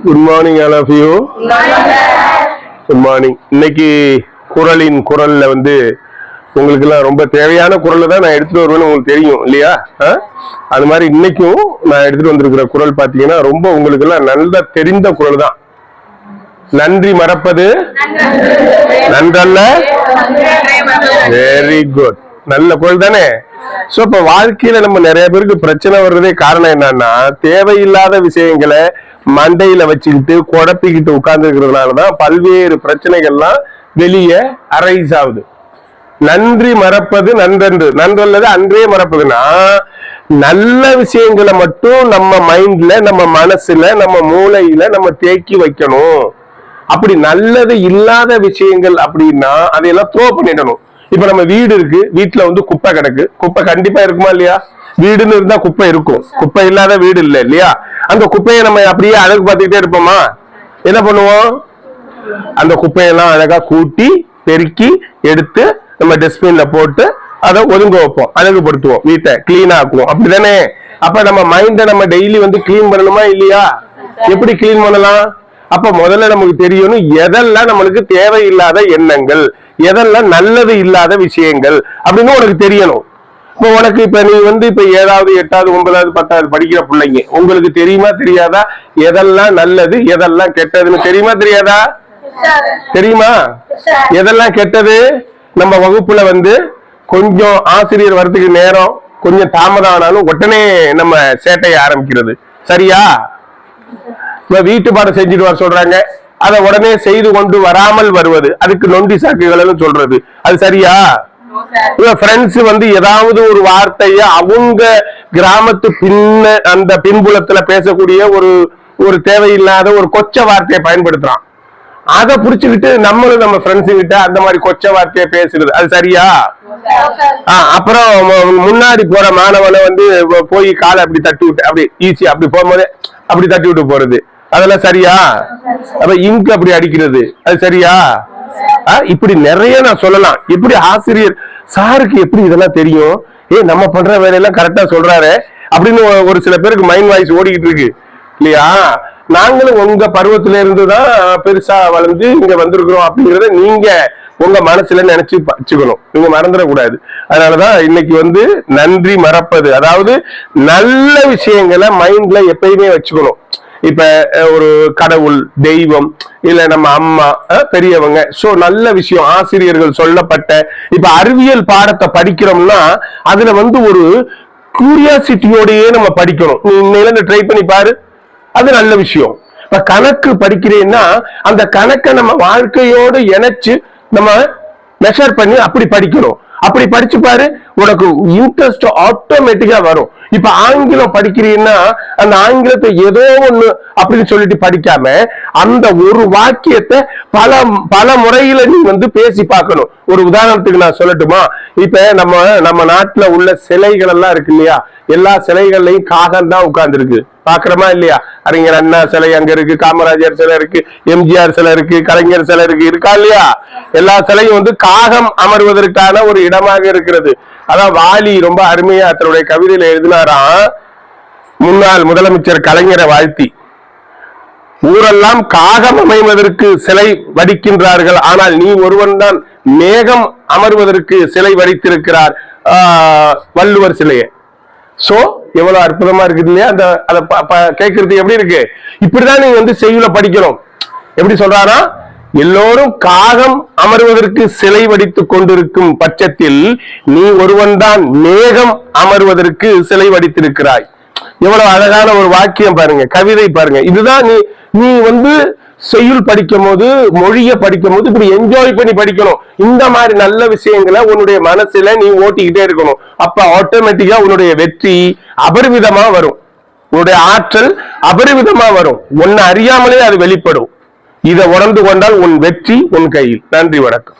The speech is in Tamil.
Good morning, all of you. Good morning. இன்னைக்கு குரலின் குரல்ல உங்களுக்கு எல்லாம் ரொம்ப தேவையான குரலை தான் நான் எடுத்துட்டு வருவேன்னு உங்களுக்கு தெரியும் இல்லையா? அது மாதிரி இன்னைக்கும் நான் எடுத்துட்டு வந்திருக்கிற குரல் பாத்தீங்கன்னா ரொம்ப உங்களுக்கு எல்லாம் நல்லா தெரிந்த குரல் தான். நன்றி மறப்பது நன்றல்ல. வெரி குட், நல்ல குரல் தானே. சோ இப்ப வாழ்க்கையில நம்ம நிறைய பேருக்கு பிரச்சனை வர்றதே காரணம் என்னன்னா, தேவையில்லாத விஷயங்களை மண்டையில வச்சுக்கிட்டு குழப்பிக்கிட்டு உட்கார்ந்து இருக்கிறதுனாலதான் பல்வேறு பிரச்சனைகள்லாம் வெளியே அரைஸ் ஆகுது. நன்றி மறப்பது நன்றன்று, நன்றல்லது அன்றே மறப்பதுன்னா, நல்ல விஷயங்களை மட்டும் நம்ம மைண்ட்ல, நம்ம மனசுல, நம்ம மூளையில நம்ம தேக்கி வைக்கணும். அப்படி நல்லது இல்லாத விஷயங்கள் அப்படின்னா அதையெல்லாம் த்ரோ பண்ணிடணும். இப்ப நம்ம வீடு இருக்கு, வீட்டுல குப்பை கிடக்கு, குப்பை கண்டிப்பா இருக்குமா இல்லையா? வீடுன்னு இருந்தா குப்பை இருக்கும், குப்பை இல்லாத வீடு இல்லை இல்லையா? அந்த குப்பையை நம்ம அப்படியே அழகு பார்த்துக்கிட்டே இருப்போமா? என்ன பண்ணுவோம்? அந்த குப்பையெல்லாம் அழகா கூட்டி பெருக்கி எடுத்து நம்ம டஸ்ட்பின்ல போட்டு அதை ஒதுங்க வைப்போம், அழகுபடுத்துவோம், வீட்டை கிளீனா ஆக்குவோம், அப்படிதானே? அப்ப நம்ம மைண்டை நம்ம டெய்லி கிளீன் பண்ணணுமா இல்லையா? எப்படி கிளீன் பண்ணலாம்? அப்ப முதல்ல நமக்கு தெரியணும் எதெல்லாம் நம்மளுக்கு தேவையில்லாத எண்ணங்கள், எதெல்லாம் நல்லது இல்லாத விஷயங்கள் அப்படின்னு உனக்கு தெரியணும். இப்போ உனக்கு இப்ப நீ இப்ப 7வது 8வது 9வது 10வது படிக்கிற பிள்ளைங்க, உங்களுக்கு தெரியுமா தெரியாதா எதெல்லாம் நல்லது எதெல்லாம் கெட்டதுன்னு? தெரியுமா தெரியாதா? தெரியுமா? எதெல்லாம் கெட்டது? நம்ம வகுப்புல கொஞ்சம் ஆசிரியர் வரதுக்கு நேரம் கொஞ்சம் தாமதம் ஆனாலும் உடனே நம்ம சேட்டையை ஆரம்பிக்கிறது, சரியா? வீட்டு பாடம் செஞ்சுட்டு வர சொல்றாங்க, அதை உடனே செய்து கொண்டு வராமல் வருவது, அதுக்கு நொண்டி சாக்குகள் சொல்றது, அது சரியா? ஃப்ரெண்ட்ஸ் ஏதாவது ஒரு வார்த்தைய அவங்க கிராமத்து அந்த பின்புலத்துல பேசக்கூடிய ஒரு தேவையில்லாத ஒரு கொச்ச வார்த்தையை பயன்படுத்துறான், அதை புடிச்சுக்கிட்டு நம்மளும் நம்ம ஃப்ரெண்ட்ஸ் கிட்ட அந்த மாதிரி கொச்ச வார்த்தையை பேசுறது, அது சரியா? அப்புறம் முன்னாடி போற மாணவனை போய் காலை அப்படி தட்டி விட்டு அப்படி ஈஸியா அப்படி போகும்போது அப்படி தட்டி விட்டு போறது, அதெல்லாம் சரியா? அப்ப இங்கு அப்படி அடிக்கிறது, அது சரியா? இப்படி நிறைய நான் சொல்லலாம். எப்படி ஆசிரியர் சாருக்கு எப்படி இதெல்லாம் தெரியும்? நம்ம பண்ற வேலையெல்லாம் கரெக்டா சொல்றாரு அப்படின்னு ஒரு சில பேருக்கு மைண்ட் வாய்ஸ் ஓடிக்கிட்டு இருக்கு இல்லையா? நாங்களும் உங்க பருவத்தில இருந்துதான் பெருசா வளர்ந்து இங்க வந்திருக்கிறோம் அப்படிங்கறத நீங்க உங்க மனசுல நினைச்சு வச்சுக்கணும், நீங்க மறந்துடக்கூடாது. அதனாலதான் இன்னைக்கு நன்றி மறப்பது, அதாவது நல்ல விஷயங்களை மைண்ட்ல எப்பயுமே வச்சுக்கணும். இப்ப ஒரு கடவுள், தெய்வம், இல்ல நம்ம அம்மா, பெரியவங்க, சோ நல்ல விஷயம், ஆசிரியர்கள் சொல்லப்பட்ட, இப்ப அறிவியல் பாடத்தை படிக்கிறோம்னா அதுல ஒரு கியூரியாசிட்டியோடயே நம்ம படிக்கணும். நீ இன்னையில ட்ரை பண்ணி பாரு, அது நல்ல விஷயம். இப்ப கணக்கு படிக்கிறேன்னா அந்த கணக்கை நம்ம வாழ்க்கையோடு இணைச்சு நம்ம மெஷர் பண்ணி அப்படி படிக்கணும். அப்படி படிச்சு பாரு, உனக்கு இன்ட்ரெஸ்ட் ஆட்டோமேட்டிக்கா வரும். இப்ப ஆங்கிலம் படிக்கிறீங்கன்னா அந்த ஆங்கிலத்தை ஏதோ ஒண்ணு அப்படின்னு சொல்லிட்டு படிக்காம அந்த ஒரு வாக்கியத்தை பல முறையில நீ பேசி பார்க்கணும். ஒரு உதாரணத்துக்கு நான் சொல்லட்டுமா? இப்ப நம்ம நாட்டுல உள்ள சிலைகள் எல்லாம் இருக்கு இல்லையா? எல்லா சிலைகள்லையும் காகம் தான் உட்கார்ந்து இருக்கு, பாக்குறோமா இல்லையா? அறிஞர் அண்ணா சிலை அங்க இருக்கு, காமராஜர் சிலை இருக்கு, எம்ஜிஆர் சிலை இருக்கு, கலைஞர் சிலை இருக்கு, இருக்கா இல்லையா? எல்லா சிலையும் காகம் அமர்வதற்கான ஒரு இடமாக இருக்கிறது. அதான் வாலி ரொம்ப அருமையா தன்னுடைய கவிதையில எழுதினாராம், முன்னாள் முதலமைச்சர் கலைஞரை வாழ்த்தி, ஊரெல்லாம் காகம் அமைவதற்கு சிலை வடிக்கின்றார்கள், ஆனால் நீ ஒருவன் தான் மேகம் அமர்வதற்கு சிலை வடித்திருக்கிறார், வள்ளுவர் சிலையை. சோ எவ்வளவு அற்புதமா இருக்குது இல்லையா? அதை கேட்கறது எப்படி இருக்கு? இப்படிதான் நீங்க செய்யுள படிக்கணும். எப்படி சொல்றாரா? எல்லோரும் காகம் அமர்வதற்கு சிலை வடித்துக் கொண்டிருக்கும் பட்சத்தில் நீ ஒருவன் தான் மேகம் அமர்வதற்கு சிலை வடித்திருக்கிறாய். எவ்வளவு அழகான ஒரு வாக்கியம் பாருங்க, கவிதை பாருங்க. இதுதான் நீ செய்யுள் படிக்கும் போது, மொழியை படிக்கும் போது இப்படி என்ஜாய் பண்ணி படிக்கணும். இந்த மாதிரி நல்ல விஷயங்களை உன்னுடைய மனசுல நீ ஓட்டிக்கிட்டே இருக்கணும். அப்ப ஆட்டோமேட்டிக்கா உன்னுடைய வெற்றி அபரிவிதமா வரும், உன்னுடைய ஆற்றல் அபரிவிதமா வரும், உன்னை அறியாமலே அது வெளிப்படும். இதை உணர்ந்து கொண்டால் உன் வெற்றி உன் கையில். நன்றி, வணக்கம்.